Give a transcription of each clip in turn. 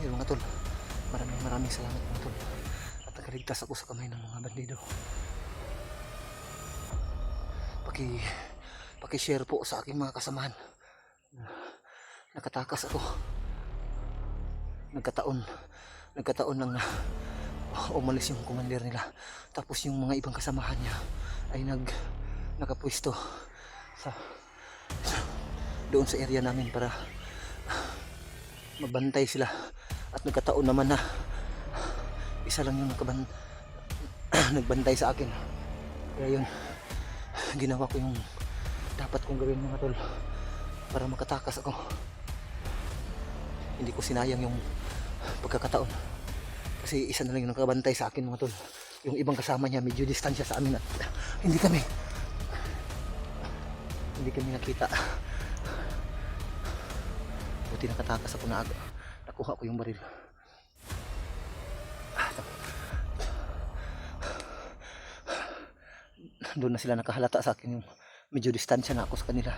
Yun mga tol, maraming salamat mga tol, at nakaligtas ako sa kamay ng mga bandido. Paki-share po sa aking mga kasamahan. Nakatakas ako. Nagkataon lang na umalis yung commander nila. Tapos yung mga ibang kasamahan niya ay nakapwesto doon sa area namin para magbantay sila. At nagkataon naman na isa lang yung nagbantay sa akin. Kaya yun, ginawa ko yung dapat kong gawin mga tol para makatakas ako. Hindi ko sinayang yung pagkakataon kasi isa na lang yung nakabantay sa akin mga tol. Yung ibang kasama niya medyo distansya sa amin at hindi kami nakita. Buti nakatakas ako na nakuha ko yung baril. Doon na sila nakahalata sa akin, yung medyo distansya na ako sa kanila.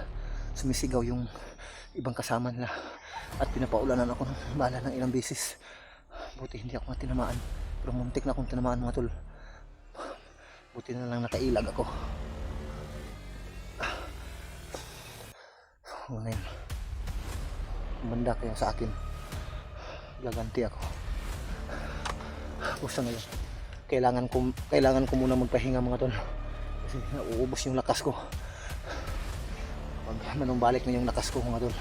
Sumisigaw yung ibang kasama nila at pinapaulanan ako ng bala ng ilang beses. Buti hindi ako tinamaan, pero muntik na akong tinamaan mga tol. Buti na lang nakailag ako. Una yun, banda kayo sa akin, gaganti ako. Basta ngayon kailangan ko muna magpahinga mga tol, kasi nauubos yung lakas ko. Pag manumbalik na yung lakas ko mga tol,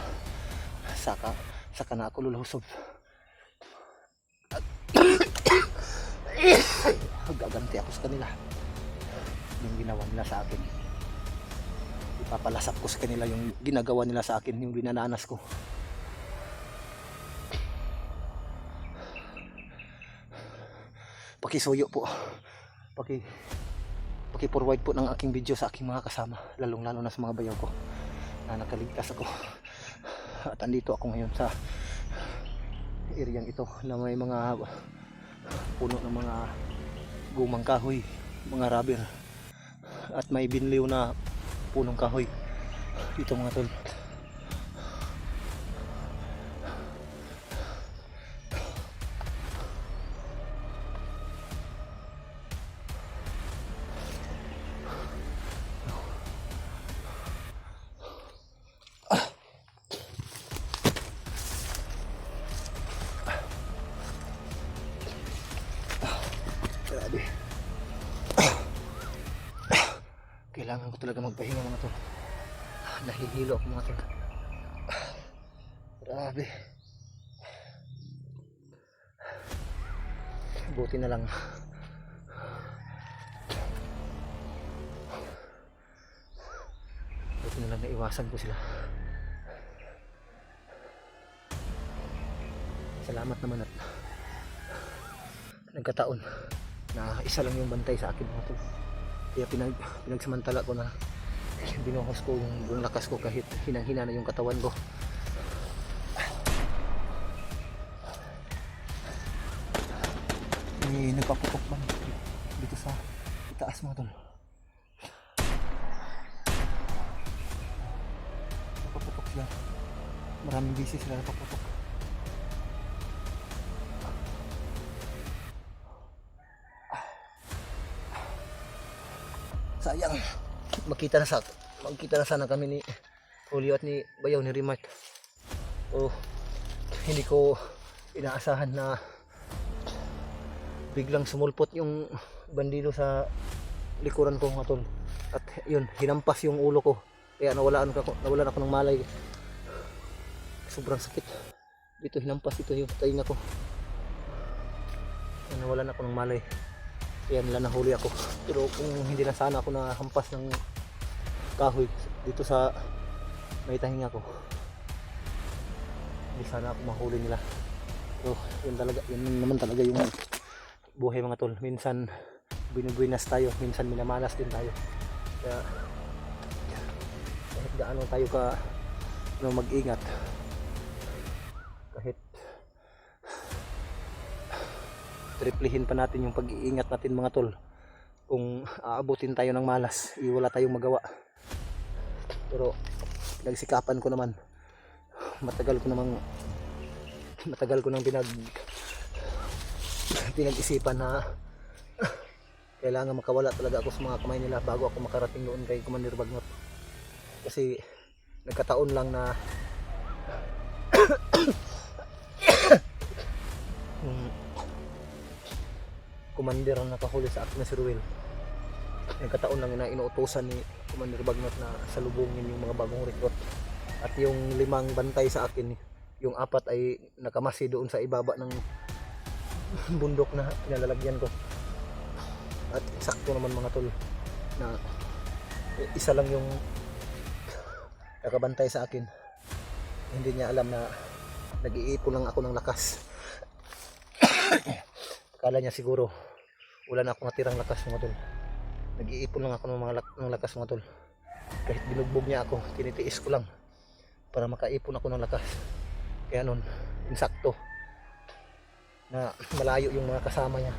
saka na ako lulusob. Gaganti ako sa kanila. Yung ginawa nila sa akin, ipapalasap ko sa kanila yung ginagawa nila sa akin, yung dinananas ko. Pakisuyo po, paki-forward po ng aking video sa aking mga kasama, lalong lalo na sa mga bayaw ko na nakaligtas ako. At andito ako ngayon sa areang ito na may mga puno ng mga gumang kahoy, mga rubber, at may binliw na punong kahoy dito mga tol. Grabe. Kailangan ko talaga magpahinga mga tol. Nahihilo ako mga tol. Grabe. Buti na lang naiwasan ko sila. Salamat naman at nagkataon na isa lang yung bantay sa akin mga tol. Kaya pinagsamantala ko na binuhos ko yung buong lakas ko kahit hinang-hina na yung katawan ko. Nagpaputok man dito sa itaas mga tol. Nagpaputok sila. Maraming busy sila nagpaputok. Sayang, magkita na sana kami ni Julio at ni Bayaw ni Rimart. Hindi ko inaasahan na biglang sumulpot yung bandido sa likuran ko mga tol. At yun, hinampas yung ulo ko. Kaya nawalan ako ng malay. Sobrang sakit. Dito hinampas ito yung tainga ko. Kaya nawalan ako ng malay. Kaya nila nahuli ako. Pero kung hindi na sana ako nahampas ng kahoy dito sa may tahinga ko, hindi sana ako mahuli nila. So yun naman talaga yung buhay mga tol. Minsan binubuinas tayo, minsan minamalas din tayo. Kaya kahit gaano tayo mag-ingat, kahit triplihin pa natin yung pag-iingat natin mga tol, kung aabutin tayo ng malas, wala tayong magawa. Pero nagsikapan ko naman, matagal ko namang matagal ko nang pinag-isipan na kailangan makawala talaga ako sa mga kamay nila bago ako makarating doon kay Commander Bagnot. Kasi nagkataon lang na yung commander ang nakahuli sa akin na si Ruel. Nagkataon lang na inuutosan ni Commander Bagnot na salubungin yung mga bagong recruit. At yung 5 bantay sa akin, yung 4 ay nakamasi doon sa ibaba ng bundok na pinalalagyan ko. At sakto naman mga tol na isa lang yung nakabantay sa akin. Hindi niya alam na nag-iipon lang ako ng lakas. Akala niya siguro wala na akong natirang lakas mga tol. Nag-iipon lang ako ng lakas mga tol. Kahit binugbog niya ako, tinitiis ko lang para makaipon ako ng lakas. Kaya nun, insakto na malayo yung mga kasama niya.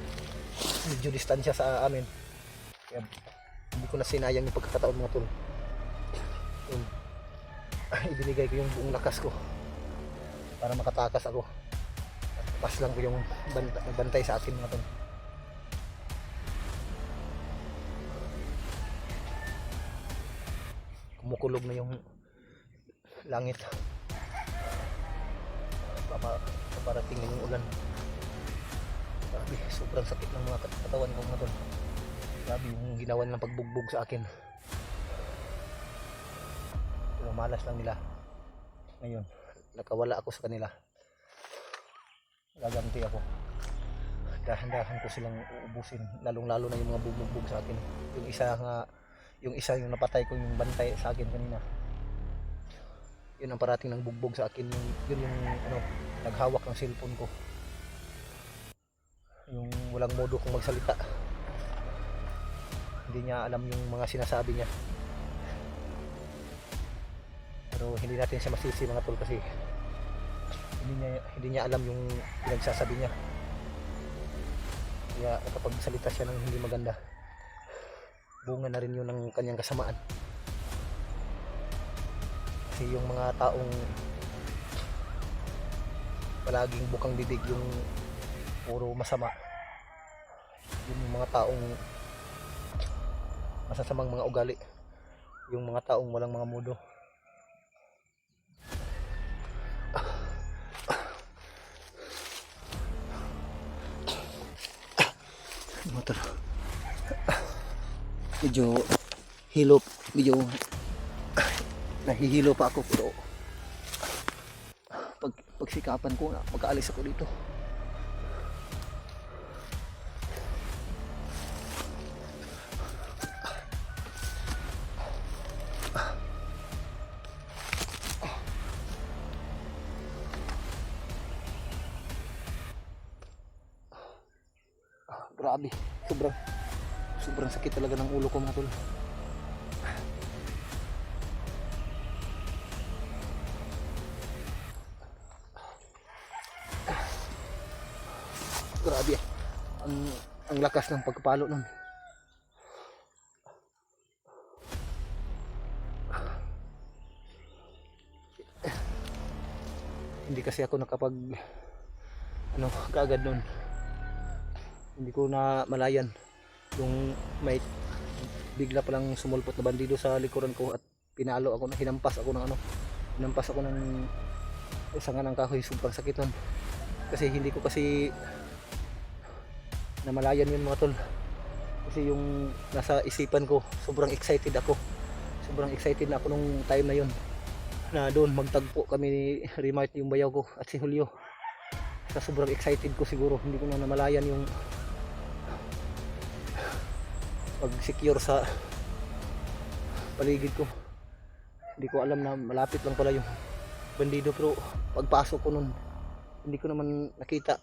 Medyo distansya sa amin. Kaya hindi ko na sinayang yung pagkakataon mga tol. Ibinigay ko yung buong lakas ko para makatakas ako. Pas lang ko yung bantay sa akin mga tol. Kumukulog na yung langit. Paparating na yung ulan. Grabe, sobrang sakit ng mga katawan ko mga tol. Grabe yung ginawa nilang pagbugbog sa akin. Pero malas lang nila. Ngayon, nakawala ako sa kanila. Gaganti ako. Dahan-dahan ko silang uubusin. Lalong-lalo na yung mga bugbog sa akin. Yung isa yung napatay ko yung bantay sa akin kanina. Yun ang parating ng bugbog sa akin. Yun yung naghawak ng cellphone ko. Yung walang modo kung magsalita. Hindi niya alam yung mga sinasabi niya. Pero hindi natin siya masisi mga tol kasi hindi niya alam yung pinagsasabi niya. Kaya kapag salita siya ng hindi maganda, bunga na rin yun ng kanyang kasamaan. Kasi yung mga taong palaging bukang bibig, yung puro masama, yun yung mga taong masasamang mga ugali, yung mga taong walang mga mudo. Medyo hilop, medyo nahihilo pa ako, pero pagsikapan ko na magkaalis ako dito. Grabe, sobrang sakit talaga ng ulo ko mga tol. Grabe, ang lakas ng pagpalo nun. Hindi kasi ako nakapag kaagad nun. Hindi ko na malayan yung may bigla palang sumulpot na bandido sa likuran ko at pinalo ako, hinampas ako ng sanga ng kahoy. Sobrang sakit nun kasi hindi ko kasi namalayan yun mga tol. Kasi yung nasa isipan ko, sobrang excited na ako nung time na yun, na doon magtagpo kami ni Remart, yung bayaw ko, at si Julio. Sa sobrang excited ko siguro, hindi ko na namalayan yung pag-secure sa paligid ko. Hindi ko alam na malapit lang pala yung bandido, pero pagpasok ko nun, hindi ko naman nakita.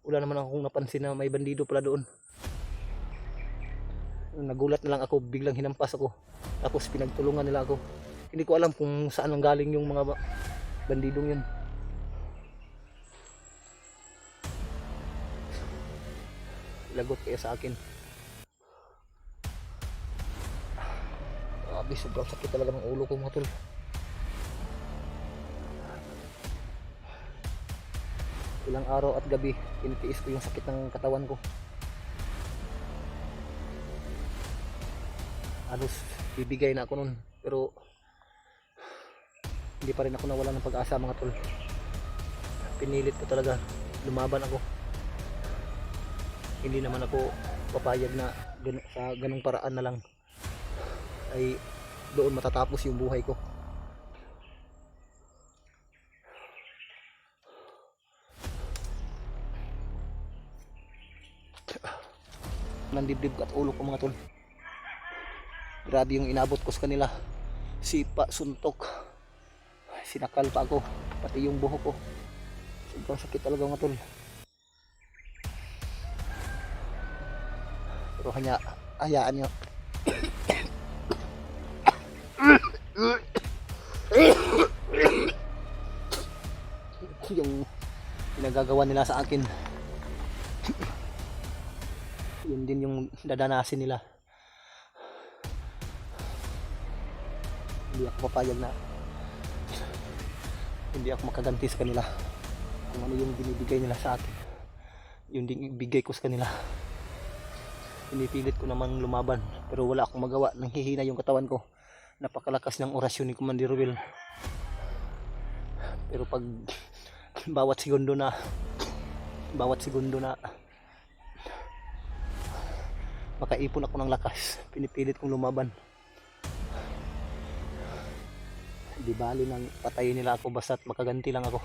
Wala naman akong napansin na may bandido pala doon. Nagulat na lang ako, biglang hinampas ako. Tapos pinagtulungan nila ako. Hindi ko alam kung saan ang galing yung mga bandidong yun. Lagot kaya sa akin. Grabe, sobrang sakit talaga ng ulo ko mga tol. Ilang araw at gabi tinitiis ko yung sakit ng katawan ko. Halos bibigay na ako nun, pero hindi pa rin ako nawala ng pag-asa mga tol. Pinilit ko talaga, lumaban ako. Hindi naman ako papayag na sa ganung paraan na lang ay doon matatapos yung buhay ko. Ng dibdib at ulo ko mga tol. Grabe yung inabot ko sa kanila. Sipa, suntok, sinakal pa ako, pati yung buhok ko. Sobrang sakit talaga mga tol. Pero hayaan nyo. Yung pinagagawa nila sa akin, yun din yung dadanasin nila. Hindi ako papayag na hindi ako makaganti sa kanila. Kung ano yung binibigay nila sa akin, yun din ibigay ko sa kanila. Pinipilit ko namang lumaban, pero wala akong magawa. Nanghihina yung katawan ko. Napakalakas ng orasyon ni Commander Ruel. Pero pag bawat segundo na makaipon ako ng lakas, pinipilit kong lumaban. Di bali nang patayin nila ako, basta't makaganti lang ako.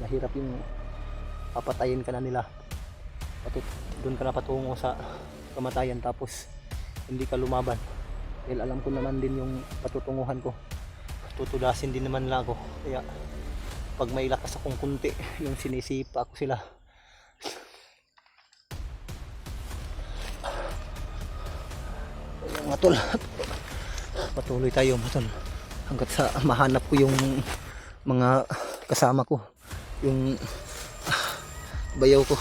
Mahirap yung papatayin ka na nila, doon ka na patungo sa kamatayan, tapos hindi ka lumaban. Dahil alam ko naman din yung patutunguhan ko, tutudasin din naman nila ako. Kaya pag may lakas akong kunti, yung sinisipa ako sila. Mga tol, patuloy tayo mga tol hanggat sa mahanap ko yung mga kasama ko, yung bayaw ko.